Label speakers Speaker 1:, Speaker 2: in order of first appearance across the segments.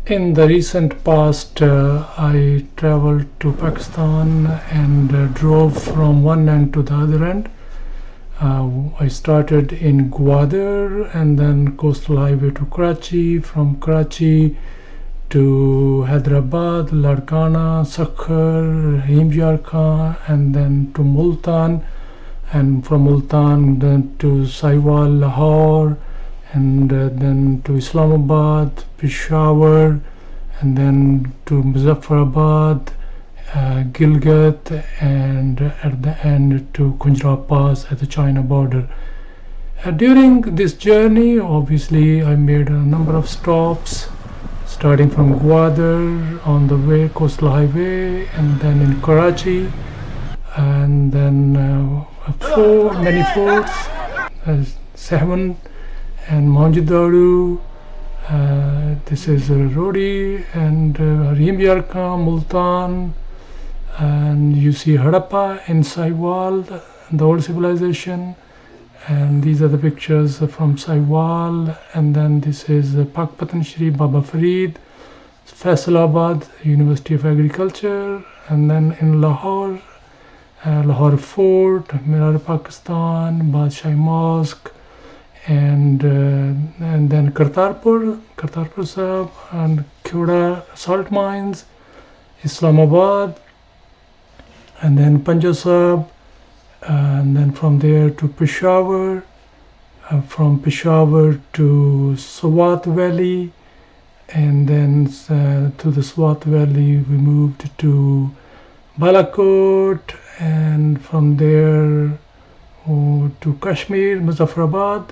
Speaker 1: In the recent past, I traveled to Pakistan and drove from one end to the other end. I started in Gwadar and then coastal highway to Karachi, from Karachi to Hyderabad, Larkana, Sakhar, Himyar, and then to Multan, and from Multan then to Sahib, Lahore, and then to Islamabad, Peshawar, and then to Muzaffarabad, Gilgit, and at the end to Khunjra Pass at the China border. During this journey, obviously, I made a number of stops, starting from Gwadar on the way coastal highway, and then in Karachi, and then many forts, Sahib and Daro. This is Rodi and Himyar, Multan, and you see Harappa in Saiwal, the old civilization, and these are the pictures from Saiwal. And then this is Pakpatan Shri Baba Farid, Faisalabad, University of Agriculture, and then in Lahore, Lahore Fort, Mirar Pakistan, Badshah Mosque, and then Kartarpur Sahib, and Khuda salt mines, Islamabad, and then Punjab Sahib, and then from there to Peshawar, from Peshawar to Swat Valley, and then to the Swat Valley we moved to Balakot, and from there to Kashmir, Muzaffarabad,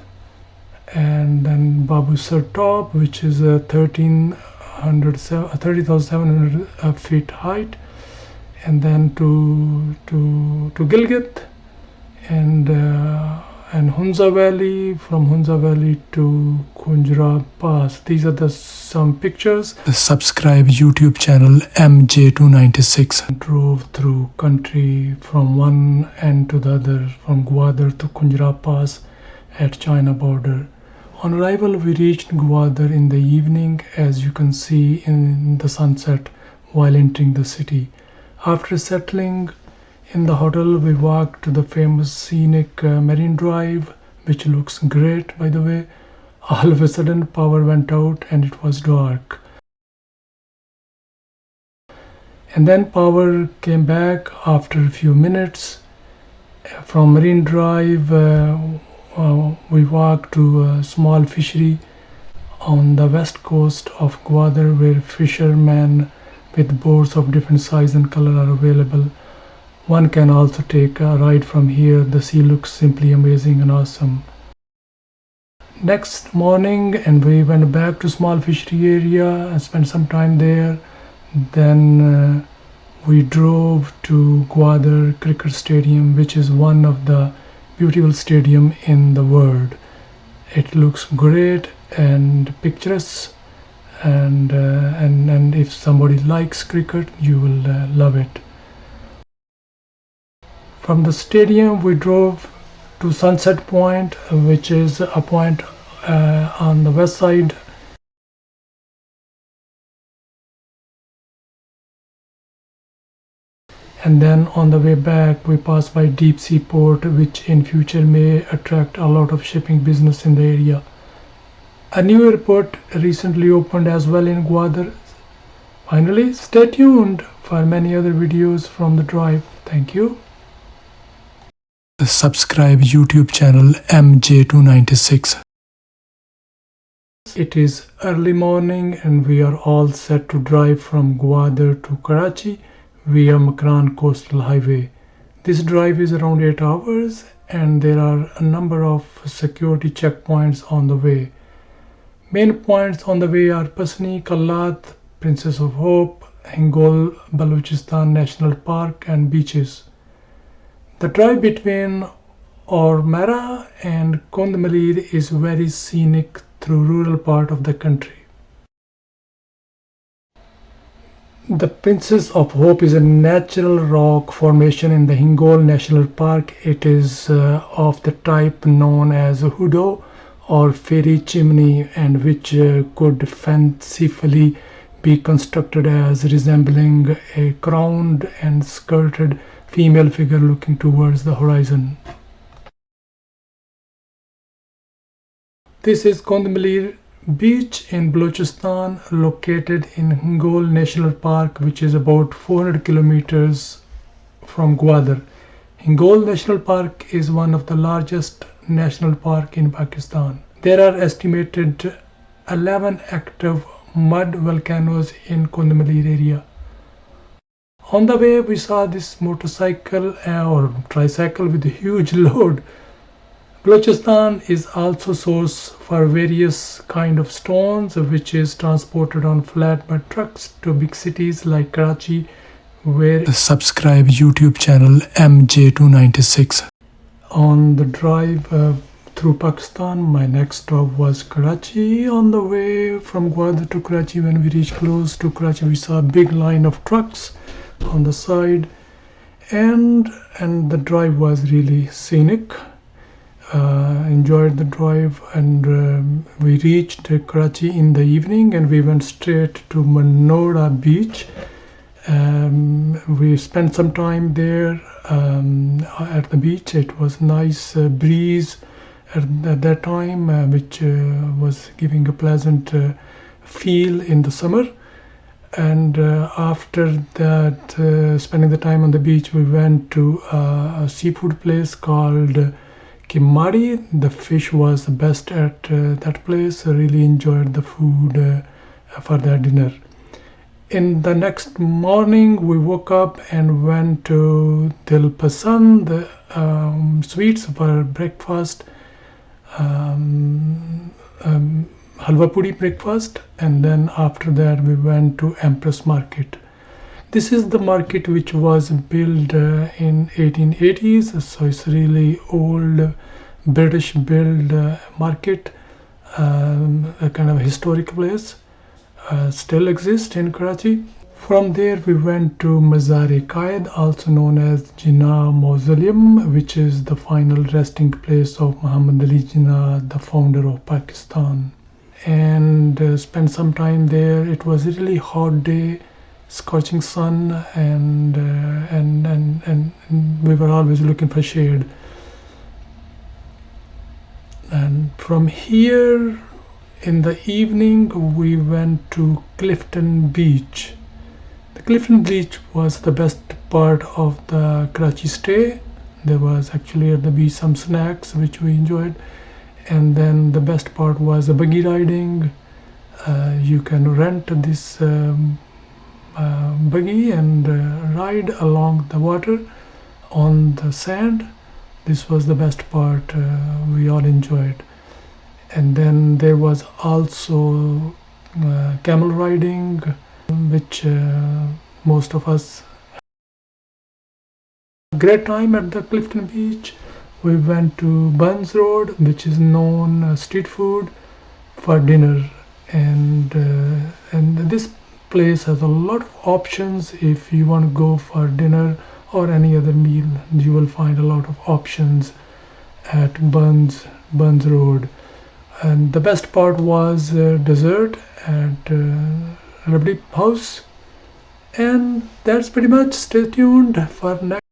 Speaker 1: and then Babu Sar Top, which is 30,700 feet height, and then to Gilgit, and Hunza Valley, from Hunza Valley to Khunjra Pass. These are some pictures. The subscribe YouTube channel MJ296. Drove through country from one end to the other, from Gwadar to Khunjra Pass at China border. On arrival, we reached Gwadar in the evening, as you can see in the sunset while entering the city. After settling in the hotel, we walked to the famous scenic Marine Drive, which looks great, by the way. All of a sudden, power went out and it was dark. And then power came back after a few minutes. From Marine Drive, we walked to a small fishery on the west coast of Gwadar, where fishermen with boats of different size and color are available. One can also take a ride from here. The sea looks simply amazing and awesome. Next morning, and we went back to small fishery area and spent some time there. Then we drove to Gwadar Cricket Stadium, which is one of the beautiful stadium in the world. It looks great and picturesque, and if somebody likes cricket, you will love it. From the stadium, we drove to Sunset Point, which is a point on the west side. And then on the way back, we passed by Deep Sea Port, which in future may attract a lot of shipping business in the area. A new airport recently opened as well in Gwadar. Finally, stay tuned for many other videos from the drive. Thank you. Subscribe YouTube channel MJ296. It is early morning and we are all set to drive from Gwadar to Karachi via Makran Coastal Highway. This drive is around 8 hours and there are a number of security checkpoints on the way. Main points on the way are Pasni, Kallat, Princess of Hope, Hingol, Balochistan National Park, and beaches. The drive between Ormara and Kondmalid is very scenic through rural part of the country. The Princess of Hope is a natural rock formation in the Hingol National Park. It is of the type known as Hudo or fairy chimney, and which could fancifully be constructed as resembling a crowned and skirted female figure looking towards the horizon. This is Kondmalir Beach in Balochistan, located in Hingol National Park, which is about 400 kilometers from Gwadar. Hingol National Park is one of the largest national parks in Pakistan. There are estimated 11 active mud volcanoes in Kondmalir area. On the way, we saw this motorcycle or tricycle with a huge load. Balochistan is also source for various kind of stones, which is transported on flatbed trucks to big cities like Karachi, where subscribe YouTube channel MJ296. On the drive through Pakistan, my next stop was Karachi. On the way from Gwadar to Karachi, when we reached close to Karachi, we saw a big line of trucks on the side, and the drive was really scenic. Enjoyed the drive, and we reached Karachi in the evening, and we went straight to Manoda Beach. We spent some time there at the beach. It was nice breeze at that time, which was giving a pleasant feel in the summer. And after that, spending the time on the beach, we went to a seafood place called Kimari. The fish was the best at that place. I really enjoyed the food for that dinner. In the next morning, we woke up and went to Dil Pasand sweets for breakfast, halwa puri breakfast, and then after that we went to Empress Market. This is the market which was built in 1880s, so it's really old British built market, a kind of historic place. Still exists in Karachi. From there we went to Mazar-e-Qaid, also known as Jinnah Mausoleum, which is the final resting place of Muhammad Ali Jinnah, the founder of Pakistan, and spent some time there. It was a really hot day, scorching sun, and we were always looking for shade. And from here, in the evening, we went to Clifton Beach. The Clifton Beach was the best part of the Karachi stay. There was actually at the beach some snacks which we enjoyed, and then the best part was the buggy riding. You can rent this buggy and ride along the water on the sand. This was the best part. We all enjoyed. And then there was also camel riding, which most of us had a great time at the Clifton Beach. We went to Buns Road, which is known street food, for dinner, and this place has a lot of options. If you want to go for dinner or any other meal, you will find a lot of options at Buns Road. And the best part was dessert at Rabdi House. And that's pretty much. Stay tuned for next.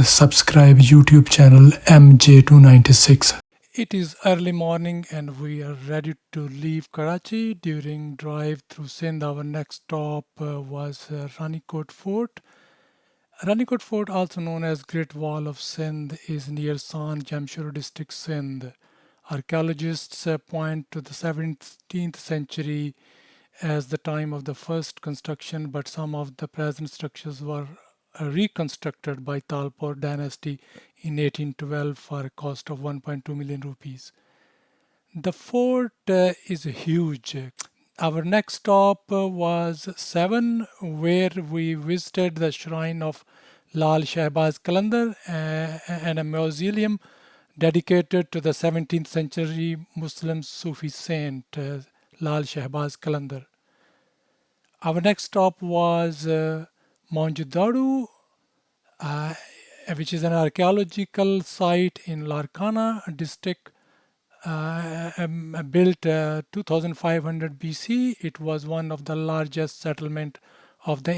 Speaker 1: Subscribe YouTube channel MJ296. It is early morning and we are ready to leave Karachi. During drive through Sindh, our next stop was Ranikot Fort. Ranikot Fort, also known as Great Wall of Sindh, is near San Jamshoro district, Sindh. Archaeologists point to the 17th century as the time of the first construction, but some of the present structures were reconstructed by Talpur dynasty in 1812 for a cost of 1.2 million rupees. The fort is huge. Our next stop was 7, where we visited the shrine of Lal Shahbaz Qalandar and a mausoleum dedicated to the 17th century Muslim Sufi saint Lal Shahbaz Qalandar. Our next stop was Daro, which is an archaeological site in Larkana district, built 2500 BC. It was one of the largest settlement of the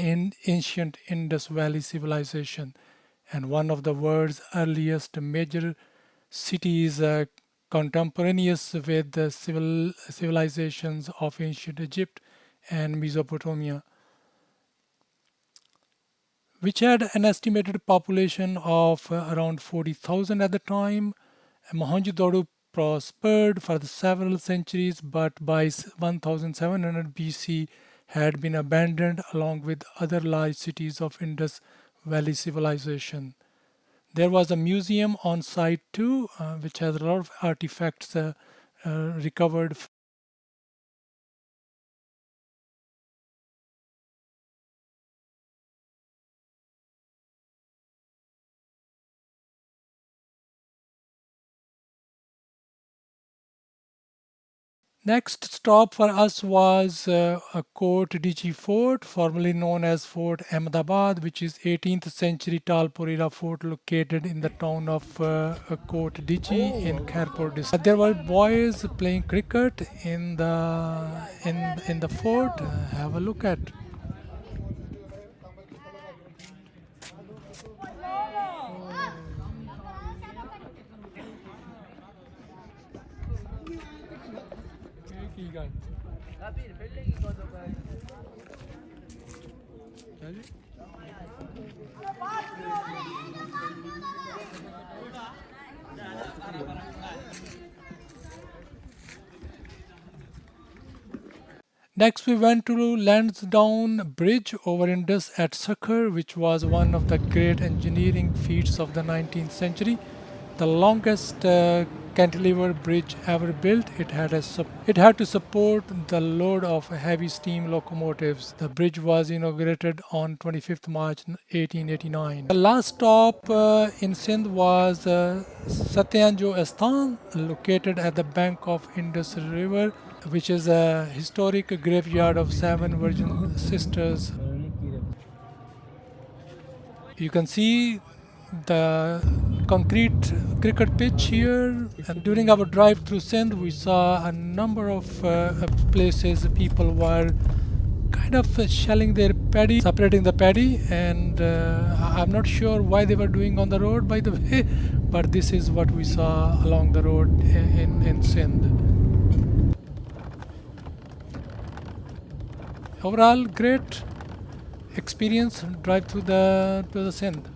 Speaker 1: ancient Indus Valley civilization and one of the world's earliest major cities contemporaneous with the civilizations of ancient Egypt and Mesopotamia, which had an estimated population of around 40,000 at the time. Mohenjo-daro prospered for the several centuries, but by 1700 BC had been abandoned along with other large cities of Indus Valley civilization. There was a museum on site too, which has a lot of artifacts recovered. Next stop for us was a Kot Dichi Fort, formerly known as Fort Ahmedabad, which is 18th century Talpurira fort located in the town of Kot Dichi in Khairpur district. There were boys playing cricket in the fort. Have a look at. Next, we went to Lansdowne Bridge over Indus at Sukhar, which was one of the great engineering feats of the 19th century. The longest cantilever bridge ever built. It had to support the load of heavy steam locomotives. The bridge was inaugurated on 25th March 1889. The last stop in Sindh was Satyanjo Asthan, located at the bank of Indus River, which is a historic graveyard of seven Virgin Sisters. You can see the concrete cricket pitch here. And during our drive through Sindh, we saw a number of places people were kind of shelling their paddy, separating the paddy, and I'm not sure why they were doing on the road, by the way, but this is what we saw along the road in Sindh. Overall, great experience drive through the Sindh.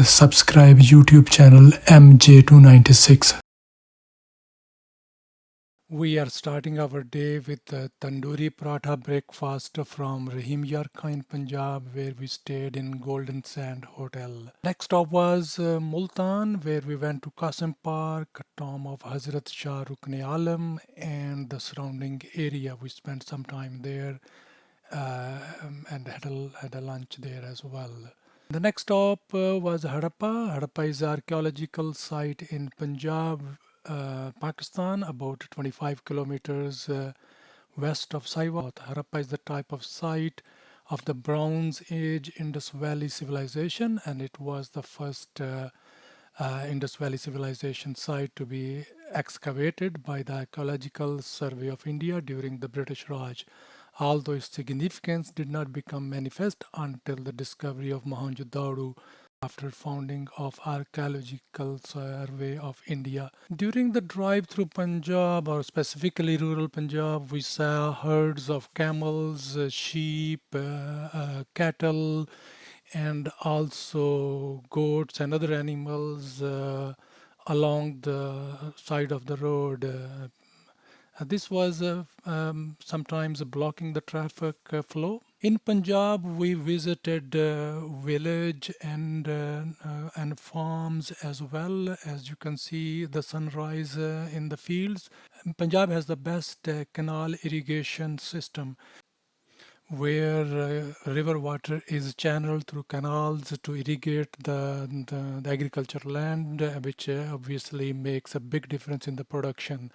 Speaker 1: Subscribe YouTube channel MJ296. We are starting our day with the tandoori paratha breakfast from Rahim Yarkha in Punjab, where we stayed in Golden Sand Hotel. Next stop was Multan, where we went to Qasim Park, tomb of Hazrat Shah Rukn Alam, and the surrounding area. We spent some time there and had a lunch there as well. The next stop was Harappa. Harappa is an archaeological site in Punjab, Pakistan, about 25 kilometers west of Sahib. Harappa is the type of site of the Bronze Age Indus Valley civilization, and it was the first Indus Valley civilization site to be excavated by the Archaeological Survey of India during the British Raj, although its significance did not become manifest until the discovery of Mohenjo-daro after founding of Archaeological Survey of India. During the drive through Punjab, or specifically rural Punjab, we saw herds of camels, sheep, cattle, and also goats and other animals along the side of the road. This was sometimes blocking the traffic flow. In Punjab, we visited village and farms as well. As you can see, the sunrise in the fields. Punjab has the best canal irrigation system, where river water is channeled through canals to irrigate the agricultural land, which obviously makes a big difference in the production.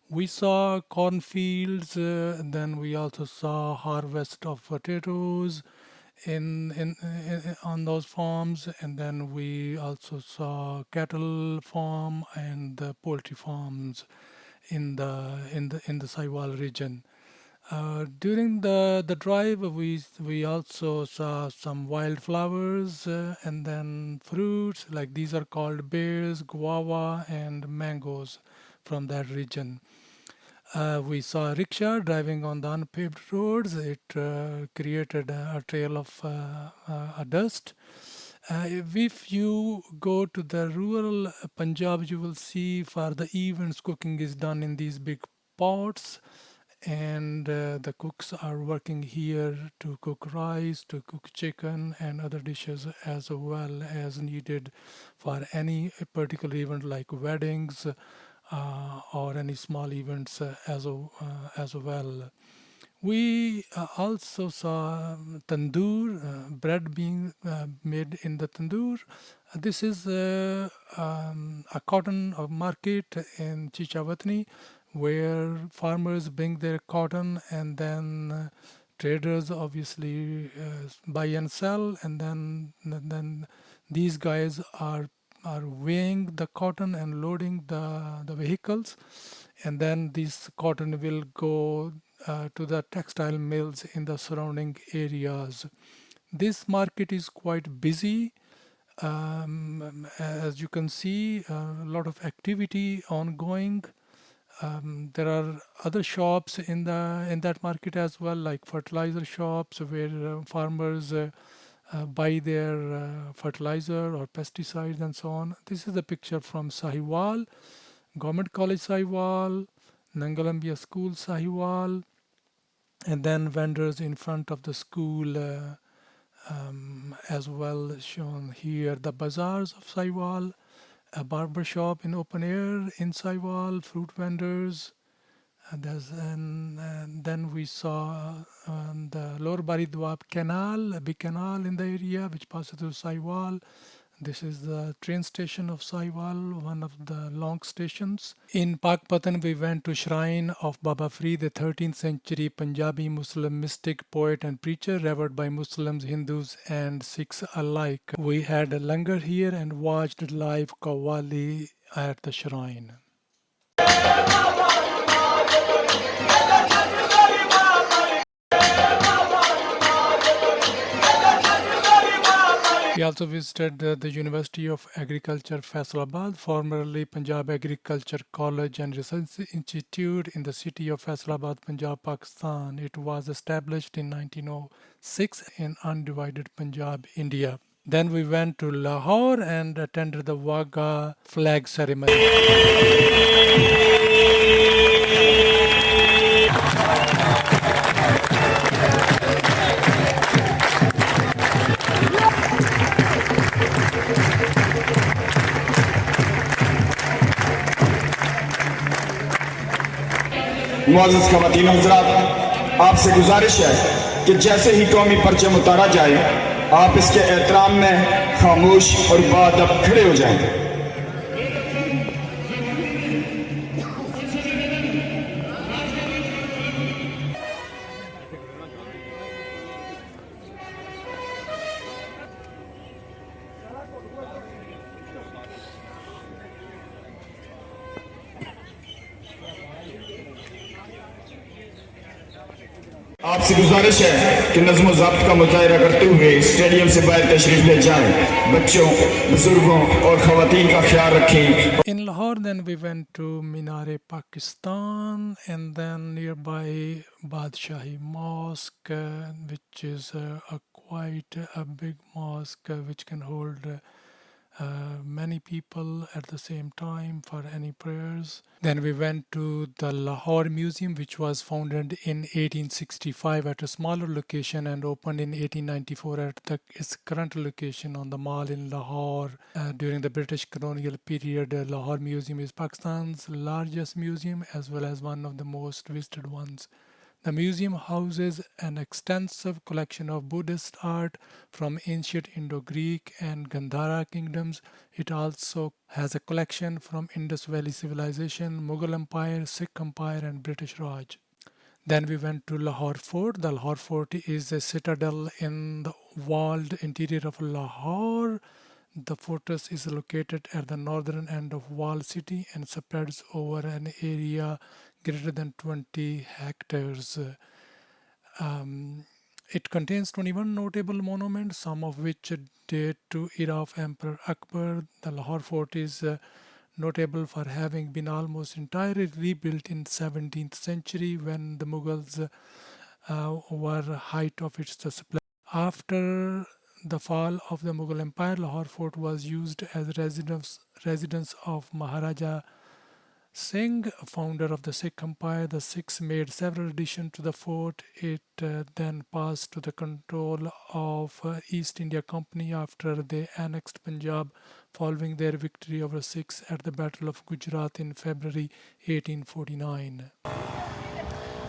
Speaker 1: We saw cornfields, then we also saw harvest of potatoes, on those farms, and then we also saw cattle farm and the poultry farms in the Saiwal region. During the drive, we also saw some wildflowers and then fruits, like these are called bears, guava, and mangoes from that region. We saw a rickshaw driving on the unpaved roads. It created a trail of dust. If you go to the rural Punjab, you will see for the events, cooking is done in these big pots, and the cooks are working here to cook rice, to cook chicken, and other dishes as well as needed for any particular event like weddings or any small events as well. We also saw tandoor, bread being made in the tandoor. This is a cotton market in Chichawatni where farmers bring their cotton, and then traders obviously buy and sell, and then these guys are weighing the cotton and loading the vehicles, and then this cotton will go to the textile mills in the surrounding areas. This market is quite busy. As you can see, a lot of activity ongoing. There are other shops in that market as well, like fertilizer shops where farmers buy their fertilizer or pesticides and so on. This is the picture from Sahiwal, Government College Sahiwal, Nangalambia School Sahiwal, and then vendors in front of the school as well shown here. The bazaars of Sahiwal, a barber shop in open air in Sahiwal, fruit vendors. And then we saw the Lower Baridwab Canal, a big canal in the area which passes through Sahiwal. This is the train station of Sahiwal, one of the long stations. In Pakpatan, we went to shrine of Baba Farid, the 13th century Punjabi Muslim mystic, poet and preacher, revered by Muslims, Hindus and Sikhs alike. We had a langar here and watched live Qawwali at the shrine. We also visited the University of Agriculture, Faisalabad, formerly Punjab Agriculture College and Research Institute in the city of Faisalabad, Punjab, Pakistan. It was established in 1906 in undivided Punjab, India. Then we went to Lahore and attended the Wagah flag ceremony.
Speaker 2: मुआज़्ज़िज़ ख़वातीन हज़रात, आपसे गुजारिश है कि जैसे ही कौमी परचम उतारा जाए आप इसके एहतराम में खामोश और बाअदब खड़े हो जाएं। आपसे गुजारिश है कि नज़्म व ज़ब्त का मुजाहिरा करते हुए स्टेडियम से बाहर तशरीफ ले जाएं। बच्चों, बुजुर्गों और ख़वातीन का ख्याल रखें।
Speaker 1: In Lahore, then we went to Minare, Pakistan, and then nearby Badshahi Mosque, which is quite a big mosque which can hold many people at the same time for any prayers. Then we went to the Lahore Museum, which was founded in 1865 at a smaller location and opened in 1894 at its current location on the Mall in Lahore. During the British colonial period, Lahore Museum is Pakistan's largest museum as well as one of the most visited ones. The museum houses an extensive collection of Buddhist art from ancient Indo-Greek and Gandhara kingdoms. It also has a collection from Indus Valley Civilization, Mughal Empire, Sikh Empire and British Raj. Then we went to Lahore Fort. The Lahore Fort is a citadel in the walled interior of Lahore. The fortress is located at the northern end of Wall City and spreads over an area greater than 20 hectares. Um, it contains 21 notable monuments, some of which date to era of Emperor Akbar. The Lahore Fort is notable for having been almost entirely rebuilt in 17th century when the Mughals were height of its splendor. After the fall of the Mughal Empire, Lahore Fort was used as residence of Maharaja Singh, founder of the Sikh Empire. The Sikhs made several additions to the fort. It then passed to the control of East India Company after they annexed Punjab following their victory over Sikhs at the Battle of Gujarat in February 1849.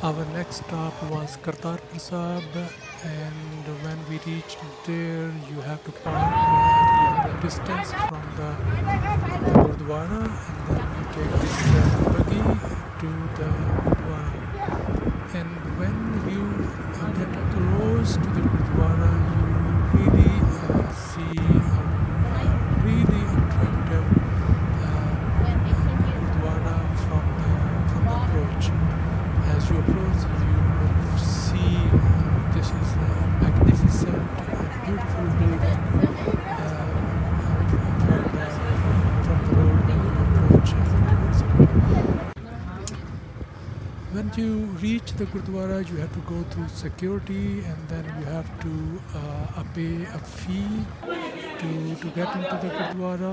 Speaker 1: Our next stop was Kartarpur Sahib, and when we reached there, you have to park at a distance from the Gurdwara, and then you take this buggy to the Gurdwara. And when you get close to the Gurdwara, you really see a really attractive Gurdwara from the approach. As you approach, you will see this is a magnificent, beautiful building from the road when you approach towards it. When you reach the Gurdwara, you have to go through security, and then you have to pay a fee to get into the Gurdwara.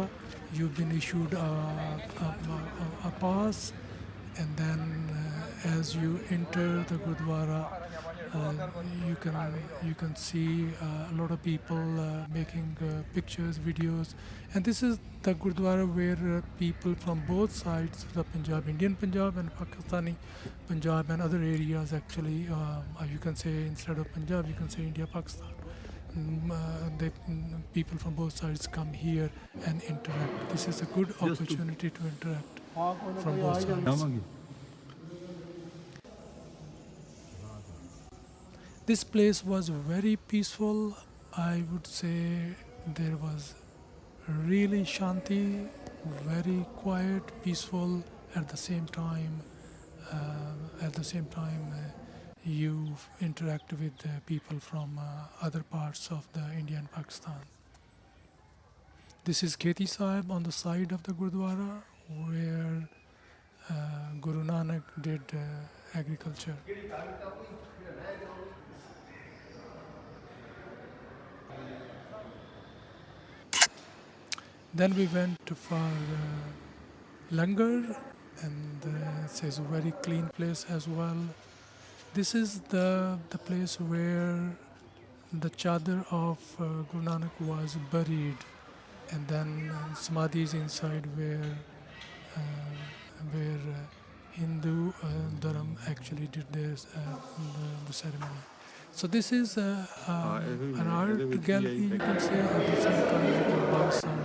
Speaker 1: You've been issued a pass, and then as you enter the Gurdwara, you can see a lot of people making pictures, videos, and this is the Gurdwara where people from both sides of the Punjab, Indian Punjab and Pakistani Punjab and other areas actually, you can say instead of Punjab, you can say India, Pakistan. People from both sides come here and interact. This is a good opportunity to interact from both sides. This place was very peaceful. I would say there was really shanti, very quiet, peaceful at the same time. You interact with people from other parts of the India and Pakistan. This is Kheti Sahib on the side of the Gurdwara where Guru Nanak did agriculture. Then we went for Langar, and it's a very clean place as well. This is the place where the chadar of Guru Nanak was buried, and then Samadhi is inside where Hindu Dharam actually did the ceremony. So this is an art gallery, you can say. At the same time, you can buy some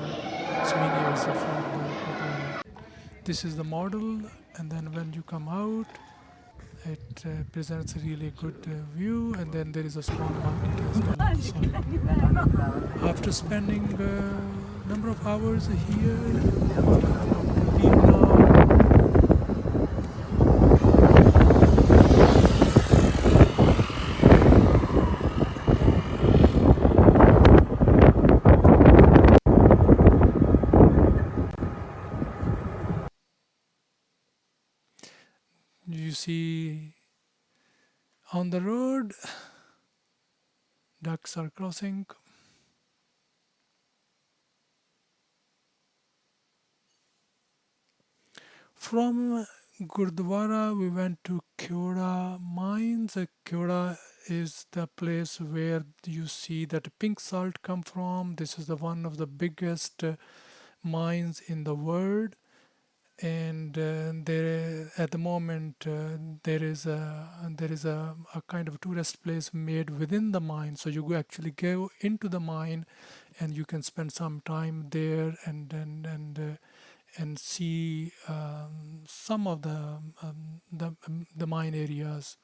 Speaker 1: souvenirs from the Gurdwara. This is the model, and then when you come out, it presents a really good view, and then there is a small market as well on the side. After spending a number of hours here, we leave now. You see on the road, ducks are crossing. From Gurdwara, we went to Kyoda mines. Kyoda is the place where you see that pink salt come from. This is the one of the biggest mines in the world. And there at the moment there is a kind of tourist place made within the mine, so you actually go into the mine and you can spend some time there, and see some of the mine areas.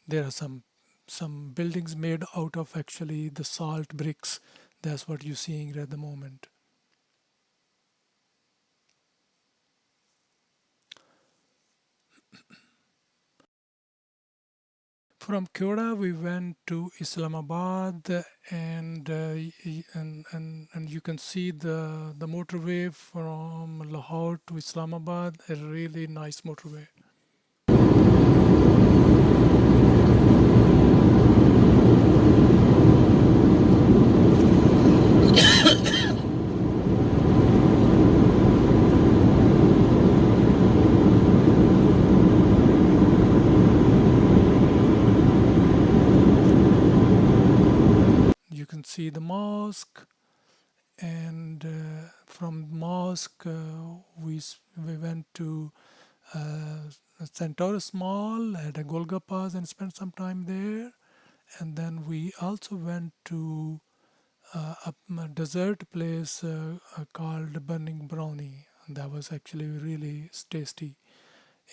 Speaker 1: There are some buildings made out of actually the salt bricks. That's what you're seeing at the moment. From Kyoto, we went to Islamabad, and and you can see the motorway from Lahore to Islamabad. A really nice motorway. You can see the mosque, and from mosque we went to Centaurus Mall, had a Golgappas and spent some time there. And then we also went to a dessert place called Burning Brownie. That was actually really tasty.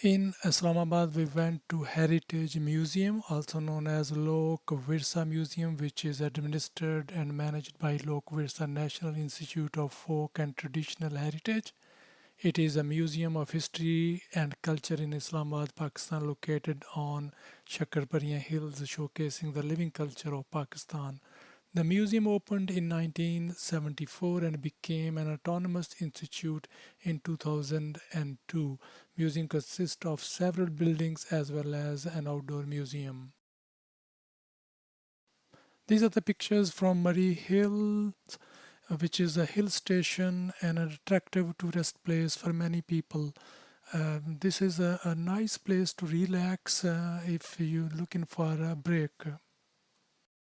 Speaker 1: In Islamabad, we went to Heritage Museum, also known as Lok Virsa Museum, which is administered and managed by Lok Virsa National Institute of Folk and Traditional Heritage. It is a museum of history and culture in Islamabad, Pakistan, located on Shakarpariya Hills, showcasing the living culture of Pakistan. The museum opened in 1974 and became an autonomous institute in 2002. Museum consists of several buildings as well as an outdoor museum. These are the pictures from Murray Hill, which is a hill station and an attractive tourist place for many people. This is a nice place to relax if you're looking for a break.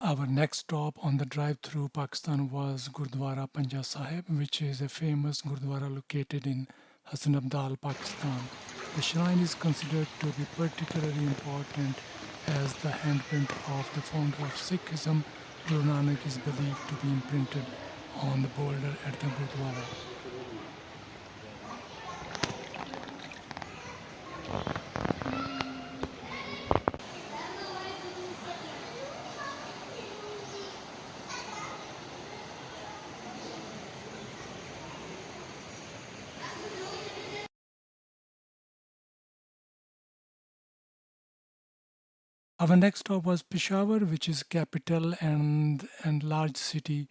Speaker 1: Our next stop on the drive through Pakistan was Gurdwara Panja Sahib, which is a famous Gurdwara located in Hassan Abdal, Pakistan. The shrine is considered to be particularly important as the handprint of the founder of Sikhism, Guru Nanak, is believed to be imprinted on the boulder at the Gurdwara. Our next stop was Peshawar, which is capital and large city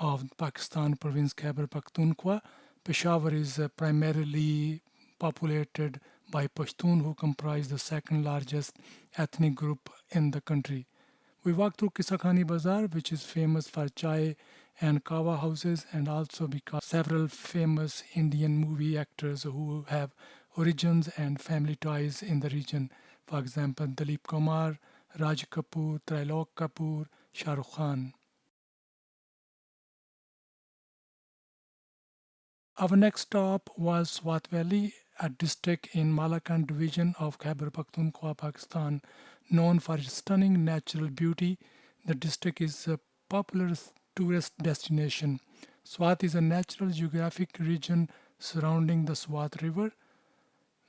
Speaker 1: of Pakistan province Khyber Pakhtunkhwa. Peshawar is primarily populated by Pashtun, who comprise the second largest ethnic group in the country. We walked through Kisakhani Bazaar, which is famous for chai and kawa houses, and also because several famous Indian movie actors who have origins and family ties in the region. For example, Dalip Kumar, Raj Kapoor, Trilok Kapoor, Shah Rukh Khan. Our next stop was Swat Valley, a district in Malakand division of Khyber Pakhtunkhwa, Pakistan. Known for its stunning natural beauty, the district is a popular tourist destination. Swat is a natural geographic region surrounding the Swat River.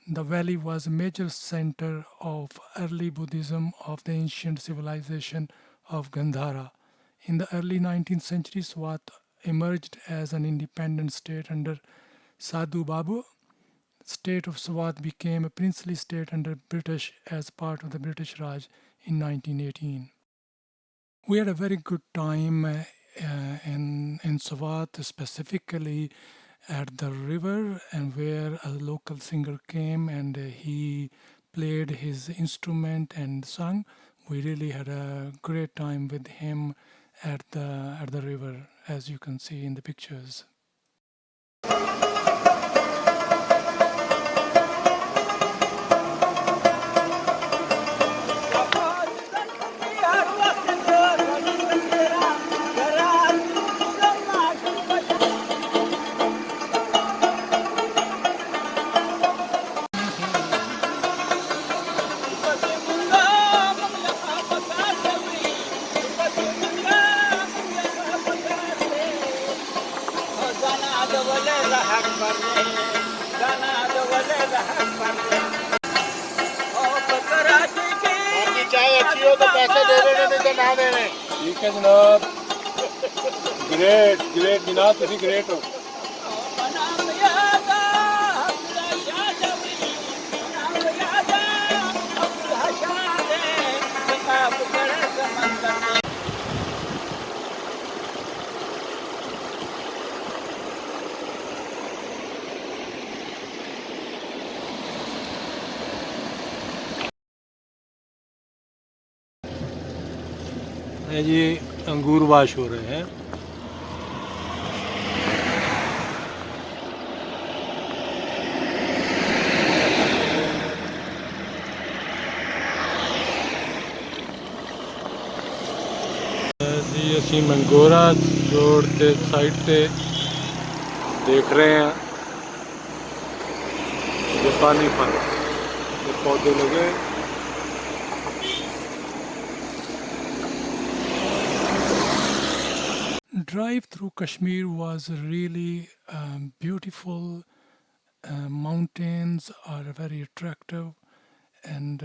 Speaker 1: The valley was a major center of early Buddhism of the ancient civilization of Gandhara. In the early 19th century, Swat emerged as an independent state under Sadhu Babu. The state of Swat became a princely state under British as part of the British Raj in 1918. We had a very good time in Swat, specifically at the river, and where a local singer came and he played his instrument and sung. We really had a great time with him at the river, as you can see in the pictures.
Speaker 3: चाय अच्छी हो तो पैसे दे देने नहीं तो ना देने ठीक है जनाब ग्रेट ग्रेट जनाब तुम ग्रेट हो जी अंगूर वाश हो रहे हैं जी ਅਸੀਂ ਮੰਗੋਰਾ रोड के साइड पे देख रहे हैं ये पानी पर ये पौधे लगे
Speaker 1: Drive through Kashmir was really beautiful. Mountains are very attractive, and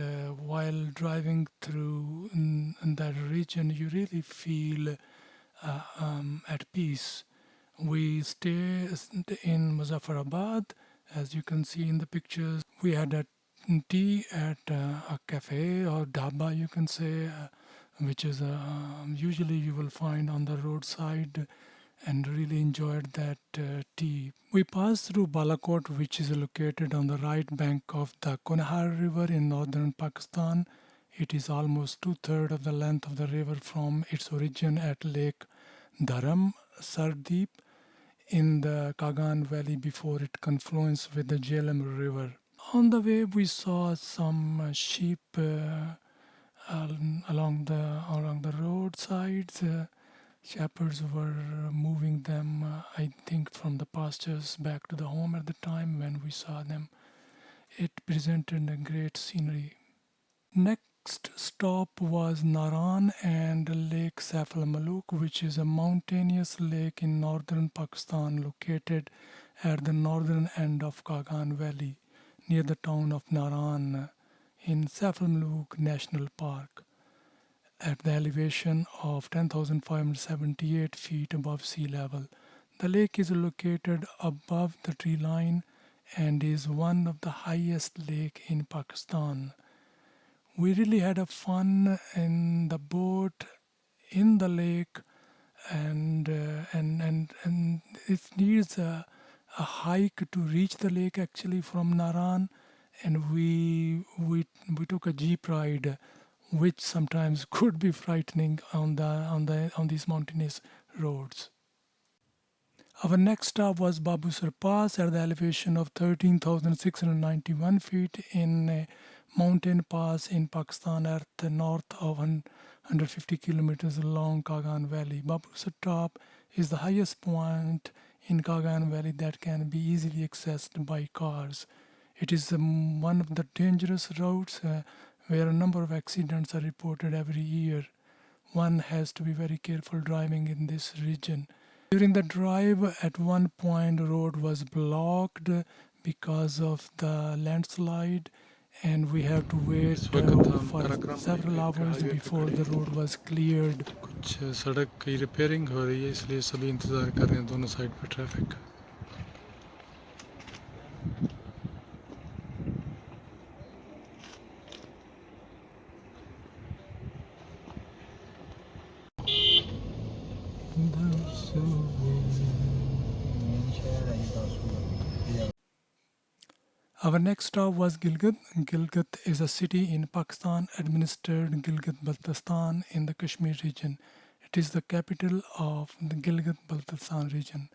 Speaker 1: while driving through in that region, you really feel at peace. We stayed in Muzaffarabad, as you can see in the pictures. We had a tea at a cafe or dhaba, you can say, which is usually you will find on the roadside, and really enjoyed that tea. We passed through Balakot, which is located on the right bank of the Kunhar River in northern Pakistan. It is almost two-thirds of the length of the river from its origin at Lake Dharam, Sardeep, in the Kagan Valley before it confluences with the Jhelum River. On the way, we saw some sheep along the roadsides. Shepherds were moving them, I think, from the pastures back to the home at the time when we saw them. It presented a great scenery. Next stop was Naran and Lake ul-Maluk, which is a mountainous lake in northern Pakistan located at the northern end of Kagan Valley near the town of Naran in ul-Maluk National Park at the elevation of 10,578 feet above sea level. The lake is located above the tree line and is one of the highest lake in Pakistan. We really had a fun in the boat in the lake, and it needs a hike to reach the lake actually from Naran, and we took a jeep ride, which sometimes could be frightening on these mountainous roads. Our next stop was Babusar Pass at the elevation of 13,691 feet in a mountain pass in Pakistan at the north of 150 kilometers long Kagan Valley. Babusar Top is the highest point in Kagan Valley that can be easily accessed by cars. It is one of the dangerous routes where a number of accidents are reported every year. One has to be very careful driving in this region. During the drive, at one point, the road was blocked because of the landslide, and we have to wait for several hours before the road was cleared.
Speaker 3: कुछ सड़क की repairing हो रही है इसलिए सभी इंतज़ार कर रहे हैं दोनों साइड पर traffic
Speaker 1: Our next stop was Gilgit. Gilgit is a city in Pakistan administered Gilgit-Baltistan in the Kashmir region. It is the capital of the Gilgit-Baltistan region.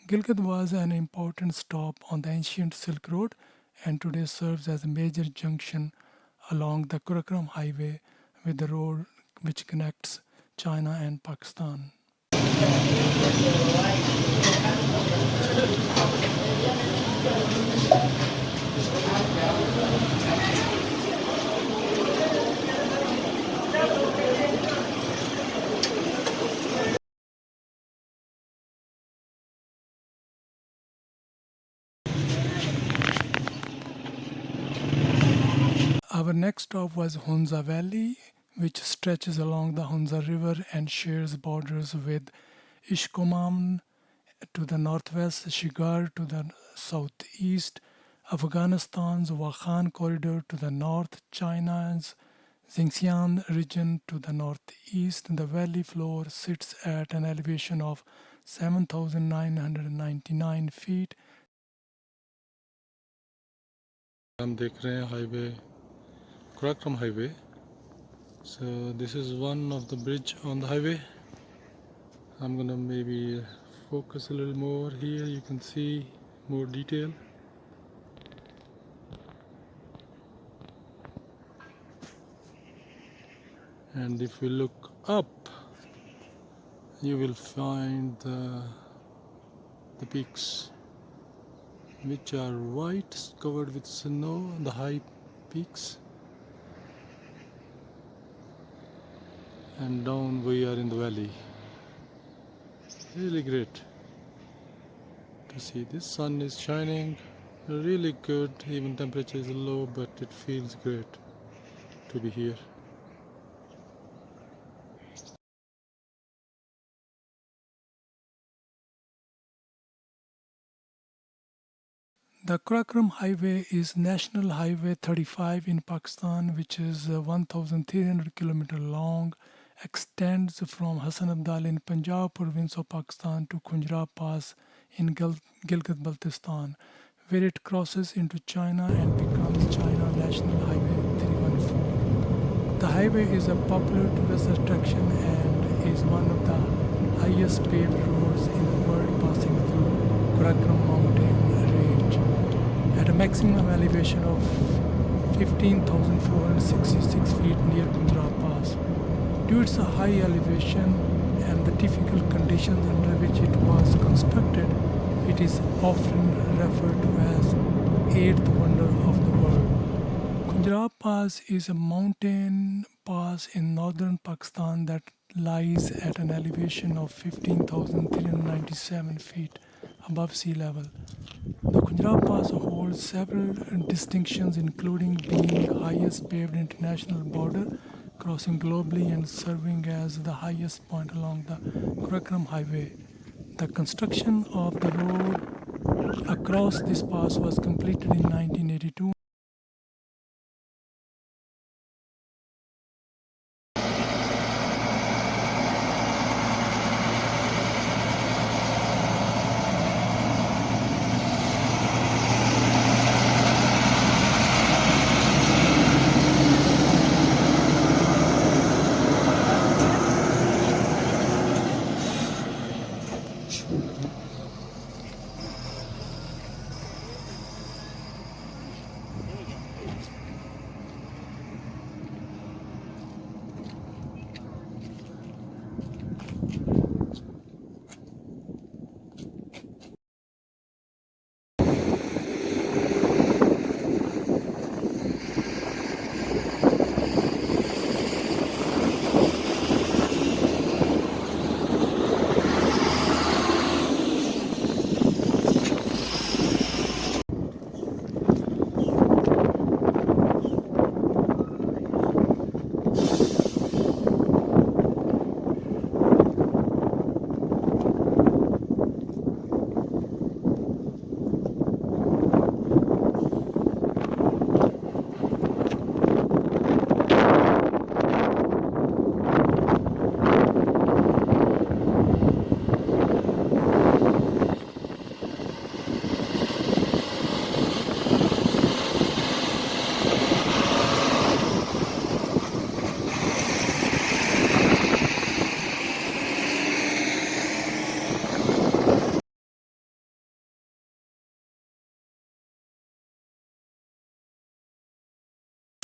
Speaker 1: Gilgit was an important stop on the ancient Silk Road and today serves as a major junction along the Karachi highway with the road which connects China and Pakistan. Our next stop was Hunza Valley, which stretches along the Hunza River and shares borders with Ishkoman to the northwest, Shigar to the southeast, Afghanistan's Wakhan corridor to the north, China's Xinjiang region to the northeast. The valley floor sits at an elevation of 7,999 feet.
Speaker 4: हम देख रहे हैं highway Karachi highway. So this is one of the bridge on the highway. I'm gonna maybe focus a little more here. You can see more detail. And if we look up, you will find the peaks, which are white, covered with snow, the high peaks. And down we are in the valley. Really great to see. This sun is shining really good. Even temperature is low, but it feels great to be here.
Speaker 1: The Karachi Highway is National Highway 35 in Pakistan, which is 1,300 km long, extends from Hassan Abdal in Punjab province of Pakistan to Khunjra Pass in Gilgit Baltistan, where it crosses into China and becomes China National Highway 314. The highway is a popular tourist attraction and is one of the highest paved roads in the world, passing through Karachi mountain range at a maximum elevation of 15,466 feet near Khunjra Pass. Due to its high elevation and the difficult conditions under which it was constructed, it is often referred to as eighth wonder of the world. Khunjra Pass is a mountain pass in northern Pakistan that lies at an elevation of 15,397 feet above sea level. The Khunjra Pass holds several distinctions, including being highest paved international border, crossing globally and serving as the highest point along the Karachi Highway. The construction of the road across this pass was completed in 1982.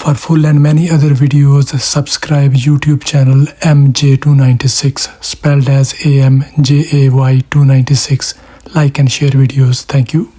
Speaker 1: For full and many other videos, subscribe YouTube channel MJ296, spelled as AMJAY296. Like and share videos. Thank you.